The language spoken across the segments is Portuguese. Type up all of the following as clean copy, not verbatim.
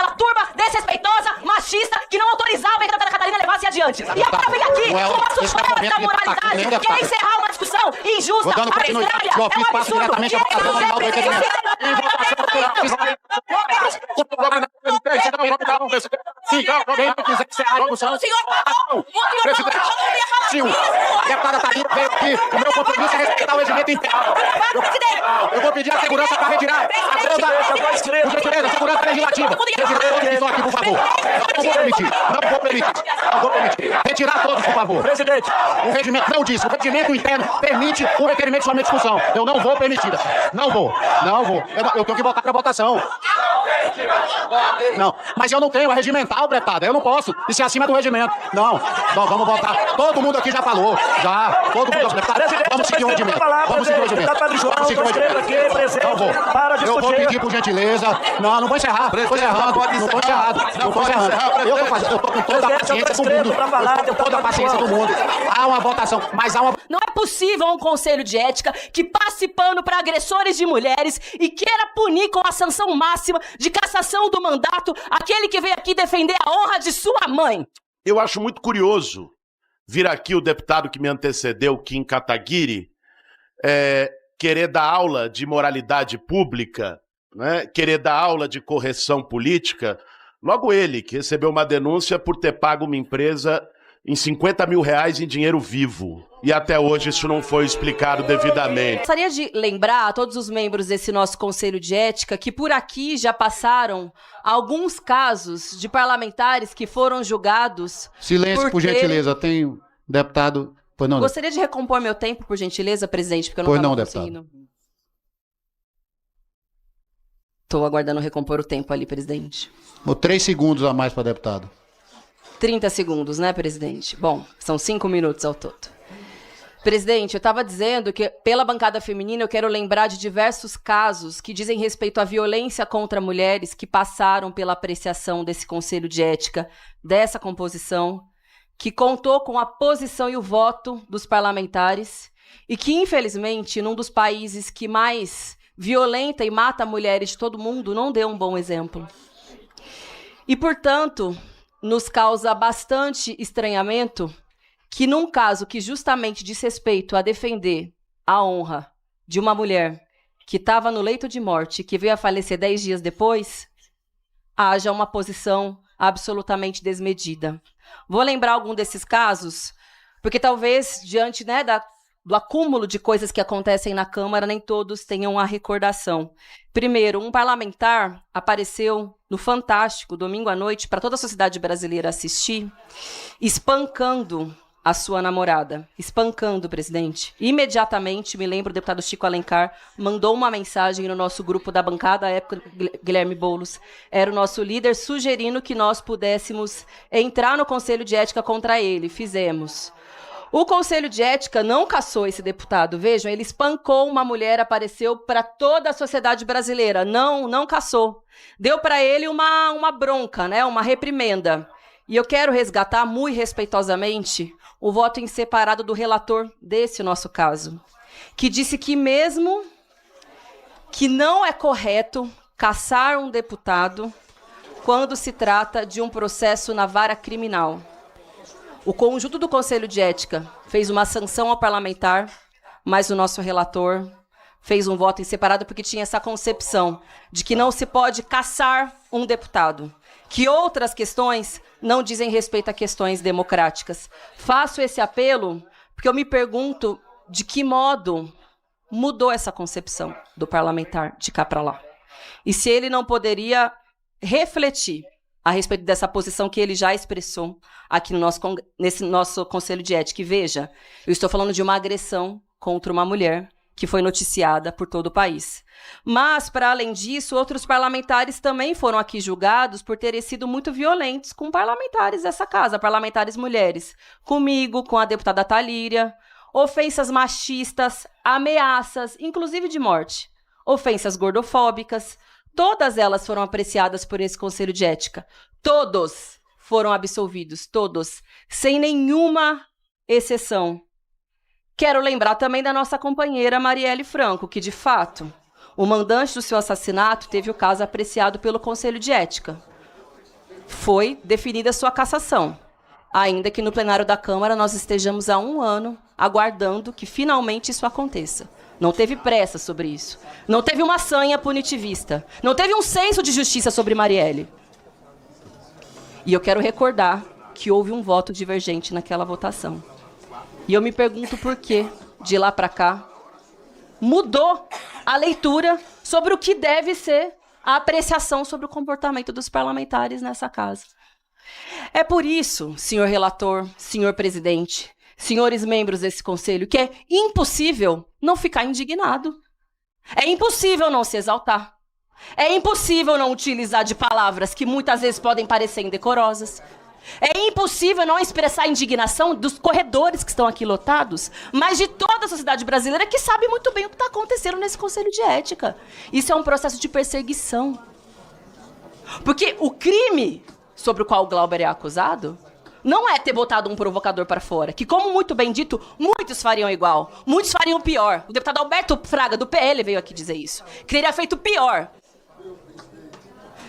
aquela turma desrespeitosa, machista, que não autorizava que a doutora Catarina levasse adiante. E agora vem aqui com uma suspeita da moralidade, quer encerrar uma discussão injusta, arbitrária, é um absurdo. Deputada Thaís veio aqui, o meu compromisso é respeitar o regimento interno. Eu vou pedir a segurança para retirar a segurança legislativa. Retirar aqui, por favor. Não vou permitir. Retirar todos, por favor. Presidente. O regimento, não disse, o regimento interno permite o requerimento de somente discussão. Eu não vou permitir. Não vou. Eu tenho que botar para votação. Não, mas eu não tenho, é regimental, deputada. Eu não posso. Isso é acima do regimento. Não, vamos votar. Todo mundo aqui já falou. Já. Todo mundo, deputada. Vamos seguir o regimento. Vamos seguir o regimento. Eu vou pedir por gentileza. Não vou encerrar. Não tô encerrando. Eu tô com toda a paciência do mundo. Toda a paciência do mundo. Há uma votação, mas há uma... Não é possível um conselho de ética que passe pano para agressores de mulheres e queira punir com a sanção máxima de cassação do mandato aquele que veio aqui defender a honra de sua mãe. Eu acho muito curioso vir aqui o deputado que me antecedeu, Kim Kataguiri, querer dar aula de moralidade pública, né? Querer dar aula de correção política. Logo ele, que recebeu uma denúncia por ter pago uma empresa em 50 mil reais em dinheiro vivo. E até hoje isso não foi explicado devidamente. Gostaria de lembrar a todos os membros desse nosso Conselho de Ética que por aqui já passaram alguns casos de parlamentares que foram julgados... Silêncio, por gentileza. Tem deputado... Pois não, gostaria de recompor meu tempo, por gentileza, presidente, porque eu não estava conseguindo. Estou aguardando recompor o tempo ali, presidente. 3 segundos a mais para deputado. 30 segundos, né, presidente? Bom, são 5 minutos ao todo. Presidente, eu estava dizendo que, pela bancada feminina, eu quero lembrar de diversos casos que dizem respeito à violência contra mulheres que passaram pela apreciação desse Conselho de Ética, dessa composição, que contou com a posição e o voto dos parlamentares e que, infelizmente, num dos países que mais violenta e mata mulheres de todo mundo, não deu um bom exemplo. E, portanto, nos causa bastante estranhamento que num caso que justamente diz respeito a defender a honra de uma mulher que estava no leito de morte, que veio a falecer 10 dias depois, haja uma posição absolutamente desmedida. Vou lembrar algum desses casos, porque talvez, diante, né, do acúmulo de coisas que acontecem na Câmara, nem todos tenham a recordação. Primeiro, um parlamentar apareceu no Fantástico, domingo à noite, para toda a sociedade brasileira assistir, espancando a sua namorada. Espancando, presidente. Imediatamente, me lembro, o deputado Chico Alencar mandou uma mensagem no nosso grupo da bancada, à época, Guilherme Boulos era o nosso líder, sugerindo que nós pudéssemos entrar no Conselho de Ética contra ele. Fizemos. O Conselho de Ética não cassou esse deputado. Vejam, ele espancou uma mulher, apareceu para toda a sociedade brasileira. Não cassou. Deu para ele uma bronca, né, uma reprimenda. E eu quero resgatar, muito respeitosamente, o voto em separado do relator desse nosso caso, que disse que mesmo que não é correto cassar um deputado quando se trata de um processo na vara criminal. O conjunto do Conselho de Ética fez uma sanção ao parlamentar, mas o nosso relator fez um voto em separado porque tinha essa concepção de que não se pode cassar um deputado, que outras questões não dizem respeito a questões democráticas. Faço esse apelo porque eu me pergunto de que modo mudou essa concepção do parlamentar de cá para lá. E se ele não poderia refletir a respeito dessa posição que ele já expressou aqui no nesse nosso Conselho de Ética. E veja, eu estou falando de uma agressão contra uma mulher que foi noticiada por todo o país. Mas, para além disso, outros parlamentares também foram aqui julgados por terem sido muito violentos com parlamentares dessa casa, parlamentares mulheres. Comigo, com a deputada Thalíria, ofensas machistas, ameaças, inclusive de morte, ofensas gordofóbicas. Todas elas foram apreciadas por esse Conselho de Ética. Todos foram absolvidos, todos, sem nenhuma exceção. Quero lembrar também da nossa companheira Marielle Franco, que, de fato, o mandante do seu assassinato teve o caso apreciado pelo Conselho de Ética. foi definida a sua cassação, ainda que no plenário da Câmara nós estejamos há 1 ano aguardando que finalmente isso aconteça. Não teve pressa sobre isso. Não teve uma sanha punitivista. Não teve um senso de justiça sobre Marielle. E eu quero recordar que houve um voto divergente naquela votação. E eu me pergunto por que, de lá para cá, mudou a leitura sobre o que deve ser a apreciação sobre o comportamento dos parlamentares nessa casa. É por isso, senhor relator, senhor presidente, senhores membros desse conselho, que é impossível não ficar indignado. É impossível não se exaltar. É impossível não utilizar de palavras que muitas vezes podem parecer indecorosas. É impossível não expressar a indignação dos corredores que estão aqui lotados, mas de toda a sociedade brasileira que sabe muito bem o que está acontecendo nesse Conselho de Ética. Isso é um processo de perseguição. Porque o crime sobre o qual o Glauber é acusado não é ter botado um provocador para fora, que, como muito bem dito, muitos fariam igual, muitos fariam pior. O deputado Alberto Fraga, do PL, veio aqui dizer isso. Que teria feito pior.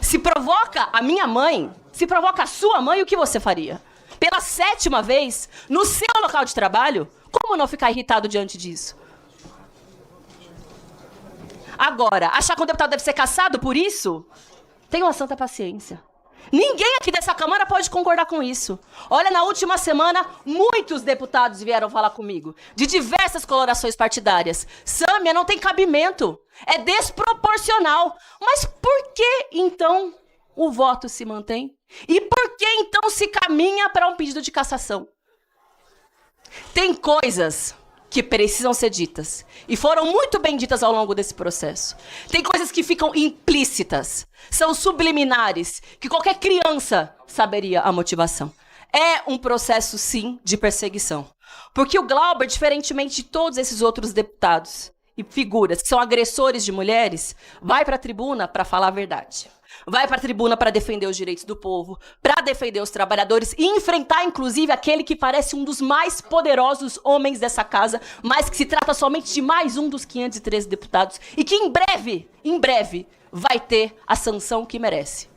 Se provoca a minha mãe, se provoca a sua mãe, o que você faria? Pela 7ª vez, no seu local de trabalho, como não ficar irritado diante disso? Agora, achar que um deputado deve ser cassado por isso? Tenha uma santa paciência. Ninguém aqui dessa Câmara pode concordar com isso. Olha, na última semana, muitos deputados vieram falar comigo, de diversas colorações partidárias. Sâmia, não tem cabimento. É desproporcional. Mas por que, então, o voto se mantém? E por que, então, se caminha para um pedido de cassação? Tem coisas que precisam ser ditas, e foram muito bem ditas ao longo desse processo. Tem coisas que ficam implícitas, são subliminares, que qualquer criança saberia a motivação. É um processo, sim, de perseguição. Porque o Glauber, diferentemente de todos esses outros deputados e figuras que são agressores de mulheres, vai para a tribuna para falar a verdade. Vai para a tribuna para defender os direitos do povo, para defender os trabalhadores e enfrentar, inclusive, aquele que parece um dos mais poderosos homens dessa casa, mas que se trata somente de mais um dos 513 deputados e que em breve, vai ter a sanção que merece.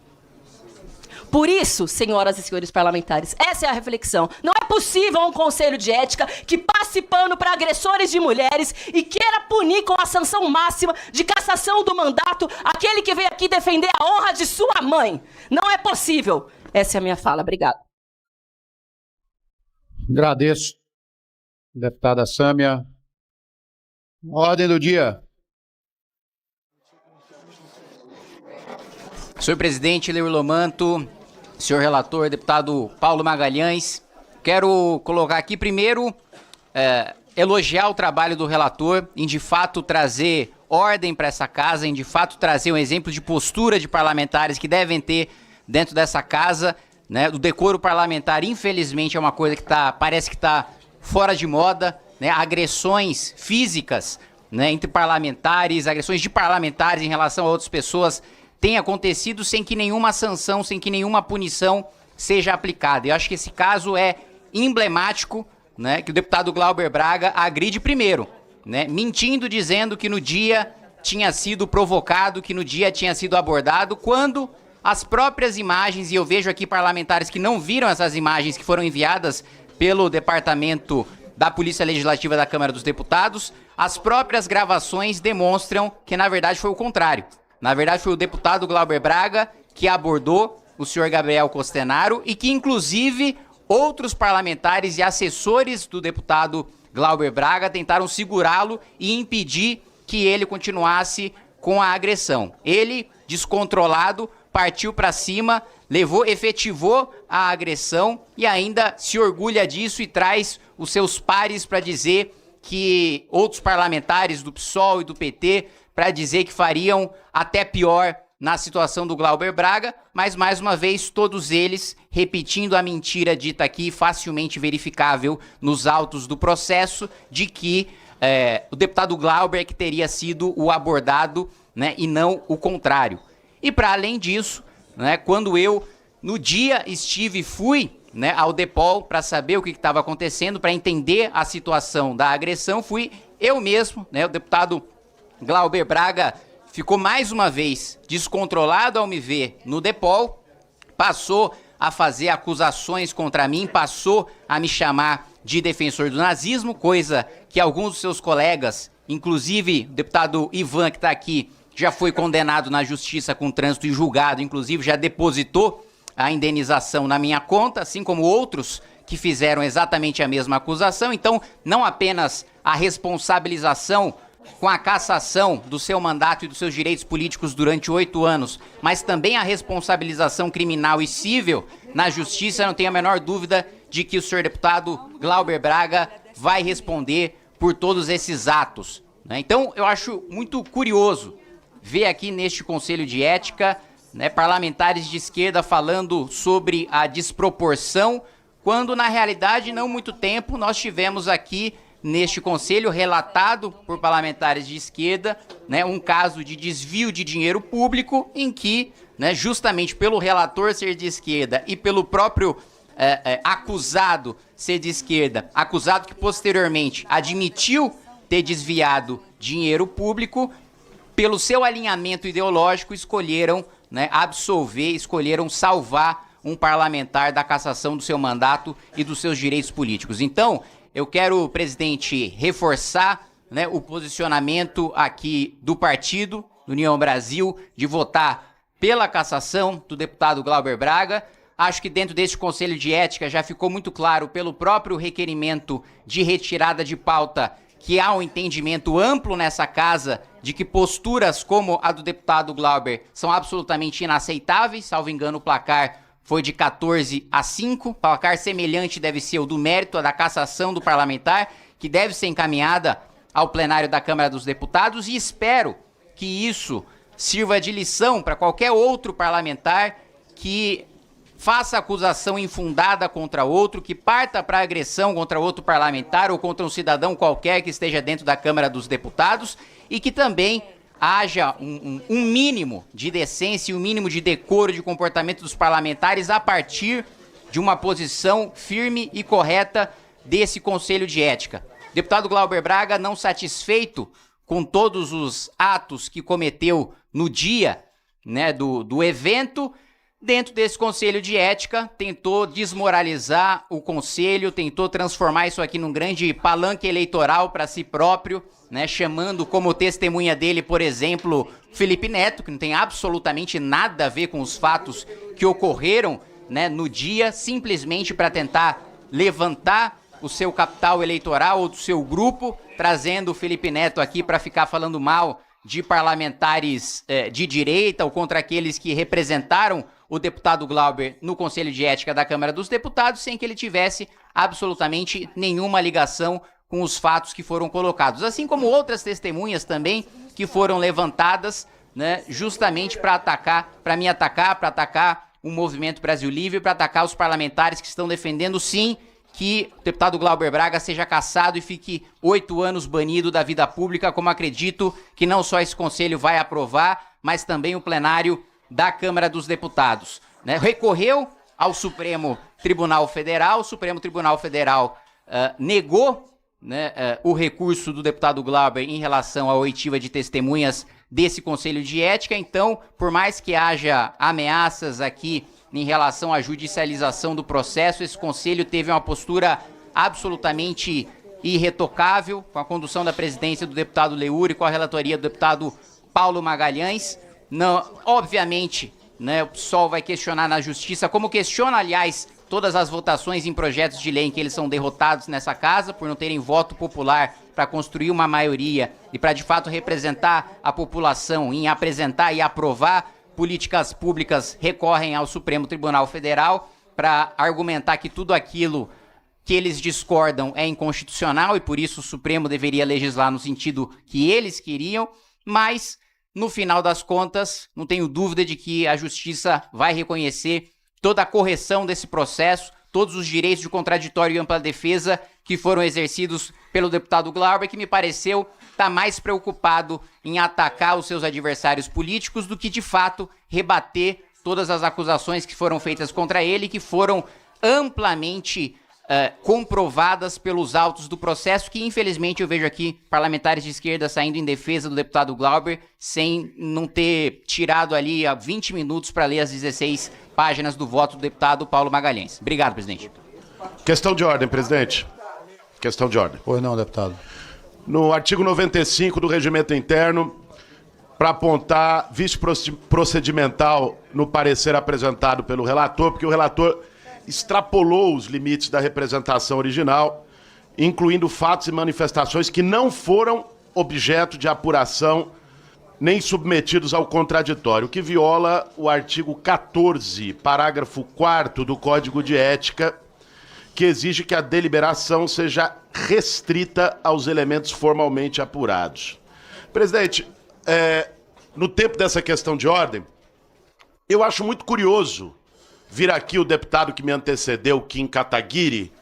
Por isso, senhoras e senhores parlamentares, essa é a reflexão. Não é possível um conselho de ética que passe pano para agressores de mulheres e queira punir com a sanção máxima de cassação do mandato aquele que veio aqui defender a honra de sua mãe. Não é possível. Essa é a minha fala. Obrigada. Agradeço, deputada Sâmia. Ordem do dia. Senhor presidente, Leir Lomanto, senhor relator, deputado Paulo Magalhães, quero colocar aqui primeiro, elogiar o trabalho do relator em de fato trazer ordem para essa casa, em de fato trazer um exemplo de postura de parlamentares que devem ter dentro dessa casa, né? O decoro parlamentar, infelizmente, é uma coisa que parece que está fora de moda, né? Agressões físicas, né, entre parlamentares, agressões de parlamentares em relação a outras pessoas tem acontecido sem que nenhuma sanção, sem que nenhuma punição seja aplicada. Eu acho que esse caso é emblemático, né, que o deputado Glauber Braga agride primeiro, né, mentindo, dizendo que no dia tinha sido provocado, que no dia tinha sido abordado, quando as próprias imagens, e eu vejo aqui parlamentares que não viram essas imagens que foram enviadas pelo Departamento da Polícia Legislativa da Câmara dos Deputados, as próprias gravações demonstram que, na verdade, foi o contrário. Na verdade, foi o deputado Glauber Braga que abordou o senhor Gabriel Costenaro e que, inclusive, outros parlamentares e assessores do deputado Glauber Braga tentaram segurá-lo e impedir que ele continuasse com a agressão. Ele, descontrolado, partiu para cima, efetivou a agressão e ainda se orgulha disso e traz os seus pares para dizer que outros parlamentares do PSOL e do PT para dizer que fariam até pior na situação do Glauber Braga, mas, mais uma vez, todos eles repetindo a mentira dita aqui, facilmente verificável nos autos do processo, de que o deputado Glauber que teria sido o abordado, né, e não o contrário. E, para além disso, né, quando eu, no dia, fui, né, ao DEPOL para saber o que estava acontecendo, para entender a situação da agressão, fui eu mesmo, né, o deputado Glauber Braga ficou mais uma vez descontrolado ao me ver no DEPOL, passou a fazer acusações contra mim, passou a me chamar de defensor do nazismo, coisa que alguns dos seus colegas, inclusive o deputado Ivan, que está aqui, já foi condenado na justiça com trânsito e julgado, inclusive já depositou a indenização na minha conta, assim como outros que fizeram exatamente a mesma acusação. Então, não apenas a responsabilização com a cassação do seu mandato e dos seus direitos políticos durante 8 anos, mas também a responsabilização criminal e civil na justiça, não tenho a menor dúvida de que o senhor deputado Glauber Braga vai responder por todos esses atos, né? Então, eu acho muito curioso ver aqui neste Conselho de Ética, né, parlamentares de esquerda falando sobre a desproporção, quando na realidade, não muito tempo, nós tivemos aqui neste conselho relatado por parlamentares de esquerda, né, um caso de desvio de dinheiro público em que, né, justamente pelo relator ser de esquerda e pelo próprio acusado ser de esquerda, acusado que posteriormente admitiu ter desviado dinheiro público, pelo seu alinhamento ideológico escolheram, né, absolver, escolheram salvar um parlamentar da cassação do seu mandato e dos seus direitos políticos. Então, eu quero, presidente, reforçar, né, o posicionamento aqui do partido, do União Brasil, de votar pela cassação do deputado Glauber Braga. Acho que dentro deste Conselho de Ética já ficou muito claro pelo próprio requerimento de retirada de pauta que há um entendimento amplo nessa casa de que posturas como a do deputado Glauber são absolutamente inaceitáveis. Salvo engano, o placar foi de 14-5. Placar semelhante deve ser o do mérito, a da cassação do parlamentar, que deve ser encaminhada ao plenário da Câmara dos Deputados, e espero que isso sirva de lição para qualquer outro parlamentar que faça acusação infundada contra outro, que parta para agressão contra outro parlamentar ou contra um cidadão qualquer que esteja dentro da Câmara dos Deputados, e que também haja um mínimo de decência e um mínimo de decoro de comportamento dos parlamentares a partir de uma posição firme e correta desse Conselho de Ética. Deputado Glauber Braga, não satisfeito com todos os atos que cometeu no dia, né, do evento, dentro desse Conselho de Ética, tentou desmoralizar o Conselho, tentou transformar isso aqui num grande palanque eleitoral para si próprio, né, chamando como testemunha dele, por exemplo, Felipe Neto, que não tem absolutamente nada a ver com os fatos que ocorreram, né, no dia, simplesmente para tentar levantar o seu capital eleitoral ou do seu grupo, trazendo o Felipe Neto aqui para ficar falando mal de parlamentares de direita ou contra aqueles que representaram o deputado Glauber no Conselho de Ética da Câmara dos Deputados, sem que ele tivesse absolutamente nenhuma ligação com os fatos que foram colocados. Assim como outras testemunhas também que foram levantadas, né, justamente para me atacar, para atacar o Movimento Brasil Livre, para atacar os parlamentares que estão defendendo, sim, que o deputado Glauber Braga seja cassado e fique 8 anos banido da vida pública, como acredito que não só esse Conselho vai aprovar, mas também o plenário da Câmara dos Deputados, né? Recorreu ao Supremo Tribunal Federal, o Supremo Tribunal Federal negou, né, o recurso do deputado Glauber em relação à oitiva de testemunhas desse Conselho de Ética. Então, por mais que haja ameaças aqui em relação à judicialização do processo, esse Conselho teve uma postura absolutamente irretocável, com a condução da presidência do deputado Leuri, com a relatoria do deputado Paulo Magalhães. Não, obviamente, né, o PSOL vai questionar na justiça, como questiona, aliás, todas as votações em projetos de lei em que eles são derrotados nessa casa, por não terem voto popular para construir uma maioria e para, de fato, representar a população em apresentar e aprovar políticas públicas, recorrem ao Supremo Tribunal Federal para argumentar que tudo aquilo que eles discordam é inconstitucional e, por isso, o Supremo deveria legislar no sentido que eles queriam, mas, no final das contas, não tenho dúvida de que a Justiça vai reconhecer toda a correção desse processo, todos os direitos de contraditório e ampla defesa que foram exercidos pelo deputado Glauber, que me pareceu estar mais preocupado em atacar os seus adversários políticos do que, de fato, rebater todas as acusações que foram feitas contra ele, que foram amplamente comprovadas pelos autos do processo, que infelizmente eu vejo aqui parlamentares de esquerda saindo em defesa do deputado Glauber, sem não ter tirado ali 20 minutos para ler as 16 páginas do voto do deputado Paulo Magalhães. Obrigado, presidente. Questão de ordem, presidente. Questão de ordem. Pois não, deputado. No artigo 95 do Regimento Interno, para apontar vício procedimental no parecer apresentado pelo relator, porque o relator extrapolou os limites da representação original, incluindo fatos e manifestações que não foram objeto de apuração nem submetidos ao contraditório, o que viola o artigo 14, parágrafo 4º do Código de Ética, que exige que a deliberação seja restrita aos elementos formalmente apurados. Presidente, no tempo dessa questão de ordem, eu acho muito curioso vir aqui o deputado que me antecedeu, Kim Kataguiri,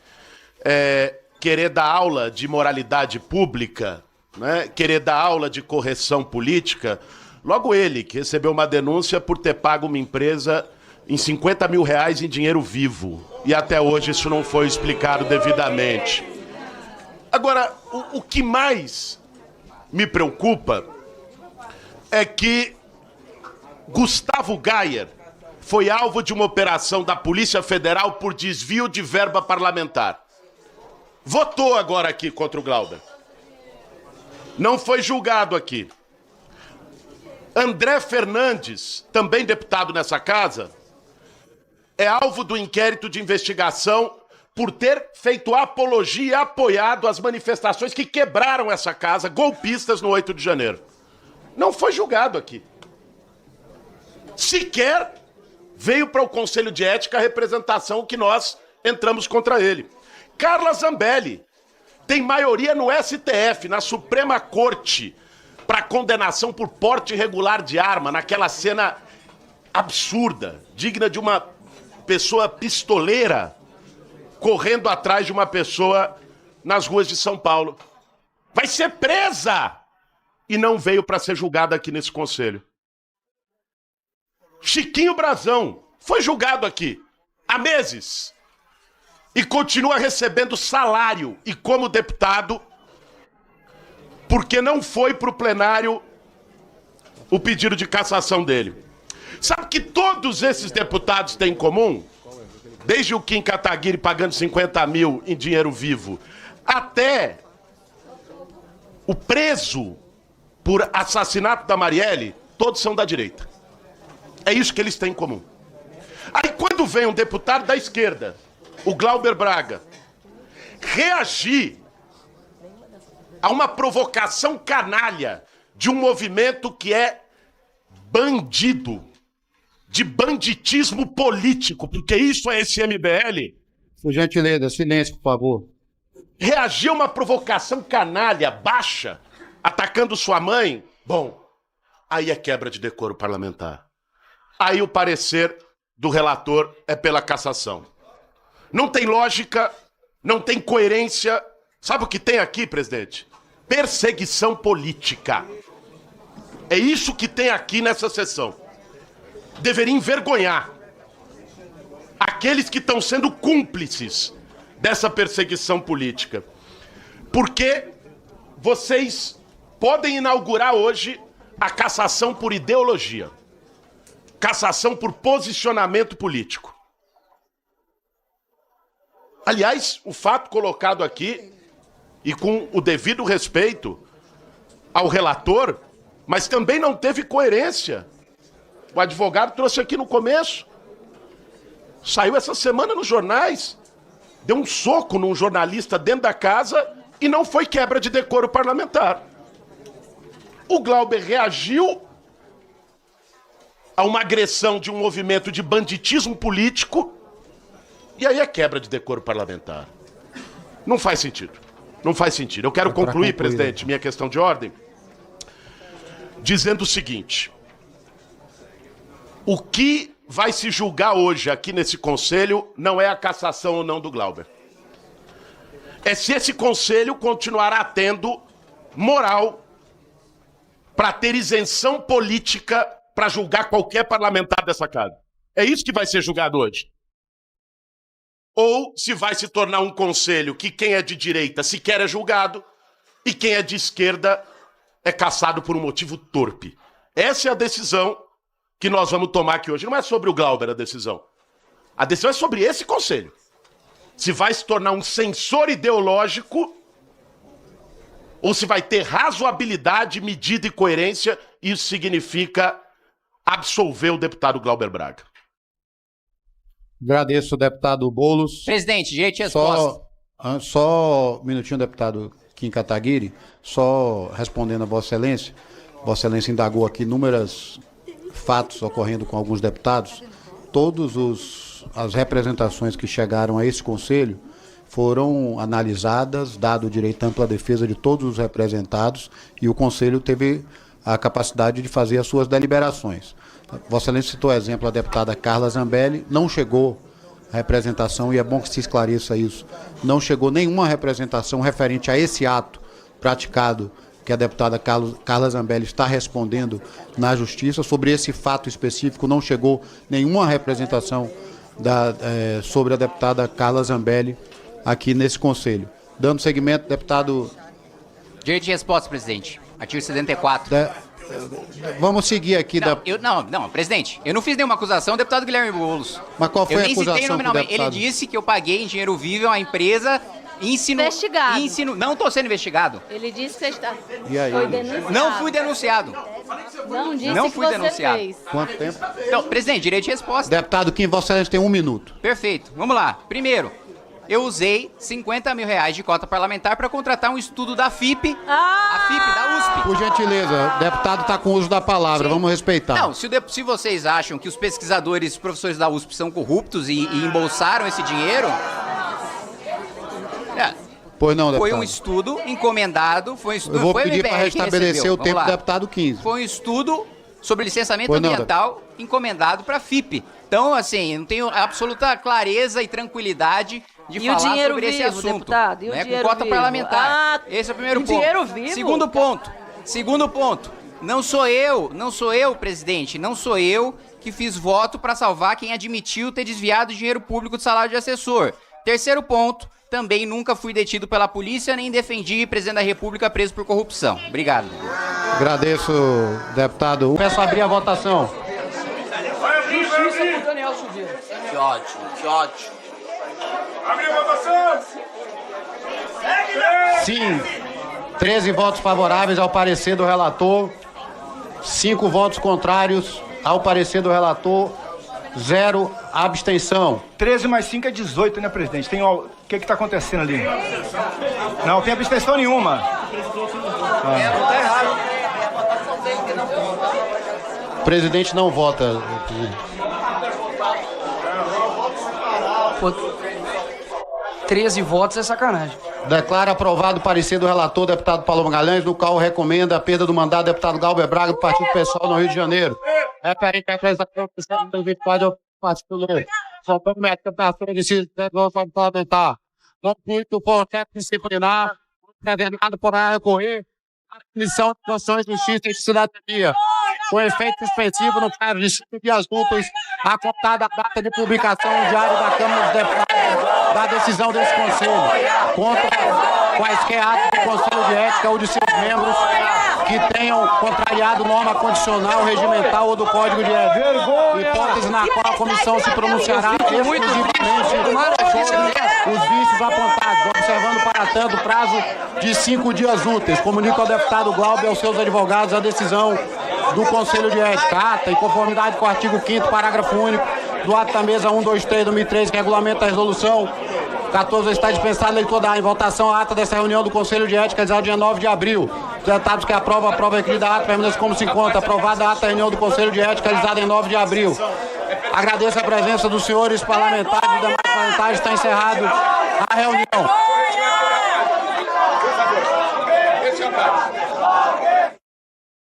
querer dar aula de moralidade pública, né, querer dar aula de correção política, logo ele, que recebeu uma denúncia por ter pago uma empresa em R$50 mil em dinheiro vivo. E até hoje isso não foi explicado devidamente. Agora, o que mais me preocupa é que Gustavo Gayer foi alvo de uma operação da Polícia Federal por desvio de verba parlamentar. Votou agora aqui contra o Glauber. Não foi julgado aqui. André Fernandes, também deputado nessa casa, é alvo do inquérito de investigação por ter feito apologia e apoiado as manifestações que quebraram essa casa, golpistas, no 8 de janeiro. Não foi julgado aqui. Sequer veio para o Conselho de Ética a representação que nós entramos contra ele. Carla Zambelli tem maioria no STF, na Suprema Corte, para condenação por porte irregular de arma, naquela cena absurda, digna de uma pessoa pistoleira correndo atrás de uma pessoa nas ruas de São Paulo. Vai ser presa! E não veio para ser julgada aqui nesse conselho. Chiquinho Brazão foi julgado aqui há meses e continua recebendo salário e como deputado porque não foi para o plenário o pedido de cassação dele. Sabe que todos esses deputados têm em comum? Desde o Kim Kataguiri pagando 50 mil em dinheiro vivo, até o preso por assassinato da Marielle, todos são da direita. É isso que eles têm em comum. Aí quando vem um deputado da esquerda, o Glauber Braga, reagir a uma provocação canalha de um movimento que é bandido, de banditismo político, porque isso é esse MBL. Por gentileza, silêncio, por favor. Reagir a uma provocação canalha, baixa, atacando sua mãe, bom, aí é quebra de decoro parlamentar. Aí o parecer do relator é pela cassação. Não tem lógica, não tem coerência. Sabe o que tem aqui, presidente? Perseguição política. É isso que tem aqui nessa sessão. Deveria envergonhar aqueles que estão sendo cúmplices dessa perseguição política. Porque vocês podem inaugurar hoje a cassação por ideologia. Cassação por posicionamento político. Aliás, o fato colocado aqui, e com o devido respeito ao relator, mas também não teve coerência. O advogado trouxe aqui no começo. Saiu essa semana nos jornais. Deu um soco num jornalista dentro da casa e não foi quebra de decoro parlamentar. O Glauber reagiu a uma agressão de um movimento de banditismo político e aí é quebra de decoro parlamentar. Não faz sentido. Não faz sentido. Eu quero concluir, presidente, minha questão de ordem, dizendo o seguinte. O que vai se julgar hoje aqui nesse conselho não é a cassação ou não do Glauber. É se esse conselho continuará tendo moral para ter isenção política para julgar qualquer parlamentar dessa casa. É isso que vai ser julgado hoje. Ou se vai se tornar um conselho que quem é de direita sequer é julgado e quem é de esquerda é cassado por um motivo torpe. Essa é a decisão que nós vamos tomar aqui hoje não é sobre o Glauber a decisão. A decisão é sobre esse conselho. Se vai se tornar um censor ideológico ou se vai ter razoabilidade, medida e coerência. Isso significa absolver o deputado Glauber Braga. Agradeço, deputado Boulos. Presidente, direito de resposta. Só um minutinho, deputado Kim Kataguiri, só respondendo a Vossa Excelência. Vossa Excelência indagou aqui inúmeros fatos ocorrendo com alguns deputados. As representações que chegaram a esse conselho foram analisadas, dado o direito à ampla defesa de todos os representados, e o conselho teve a capacidade de fazer as suas deliberações. Vossa Excelência citou o exemplo a deputada Carla Zambelli, não chegou a representação, e é bom que se esclareça isso, não chegou nenhuma representação referente a esse ato praticado que a deputada Carla Zambelli está respondendo na Justiça. Sobre esse fato específico, não chegou nenhuma representação sobre a deputada Carla Zambelli aqui nesse Conselho. Dando seguimento, deputado... Direito de resposta, presidente. Artigo 74. Vamos seguir aqui. Não, presidente, eu não fiz nenhuma acusação, deputado Guilherme Boulos. Mas qual foi a acusação? Eu nem citei nominalmente. Ele disse que eu paguei em dinheiro vivo a uma empresa... Investigado. Não estou sendo investigado. Ele disse que você está... E aí? Foi denunciado. Não fui denunciado. Não disse Não que fui você denunciado. fez. Quanto tempo? Então, presidente, direito de resposta. Deputado Kim, Vossa Excelência tem 1 minuto. Perfeito. Vamos lá. Primeiro, eu usei 50 mil reais de cota parlamentar para contratar um estudo da FIP, a FIP da USP. Por gentileza, o deputado está com o uso da palavra, vamos respeitar. Não, se vocês acham que os pesquisadores, os professores da USP são corruptos e embolsaram esse dinheiro... Pois não, deputado. Foi um estudo encomendado, foi um estudo... Eu vou foi pedir para restabelecer o tempo do deputado 15. Foi um estudo sobre licenciamento ambiental encomendado para a FIP. Então, assim, eu não tenho absoluta clareza e tranquilidade de falar sobre esse assunto. Deputado? E o dinheiro com cota vivo? parlamentar. Esse é o primeiro ponto. Dinheiro vivo? Segundo ponto. Não sou eu, presidente, não sou eu que fiz voto para salvar quem admitiu ter desviado dinheiro público do salário de assessor. Terceiro ponto. Também nunca fui detido pela polícia, nem defendi presidente da República preso por corrupção. Obrigado. Agradeço, deputado. Peço abrir a votação. Justiça pro Daniel Silveira. Que ótimo, que ótimo. Abre a votação. Sim. 13 votos favoráveis ao parecer do relator, 5 votos contrários ao parecer do relator, 0 abstenção. 13 mais 5 é 18, né, presidente? O que está acontecendo ali? Não tem abstenção nenhuma. Tá errado. O presidente não vota. Pô, 13 votos é sacanagem. Declara aprovado o parecer do relator, deputado Paulo Magalhães, no qual recomenda a perda do mandato do deputado Glauber Braga, do Partido Pessoal no Rio de Janeiro. Referente à apresentação do 24 do Partido Novo. Só promete que a pessoa decide parlamentar. No intuito do processo disciplinar, determinado por recorrer à Comissão de Constituição, Justiça e Cidadania. Com efeito suspensivo no caso de 5 dias úteis, a contada data de publicação no Diário da Câmara dos Deputados da decisão desse Conselho, contra quaisquer atos do Conselho de Ética ou de seus membros que tenham contrariado norma condicional, regimental ou do Código de Ética. Hipótese na qual a comissão se pronunciará exclusivamente sobre os vícios apontados, observando para tanto o prazo de 5 dias úteis. Comunica ao deputado Glauber e aos seus advogados a decisão do Conselho de Ética. Ata, em conformidade com o artigo 5º, parágrafo único do ato da mesa 123/2003, que regulamenta a resolução 14, está dispensado a leitura em votação a ata dessa reunião do Conselho de Ética, realizada dia 9 de abril. Os deputados que aprovam, aprova a requerida ata, permanece como se encontra. Aprovada a ata da reunião do Conselho de Ética, realizada em 9 de abril. Agradeço a presença dos senhores parlamentares e demais parlamentares. Está encerrado a reunião.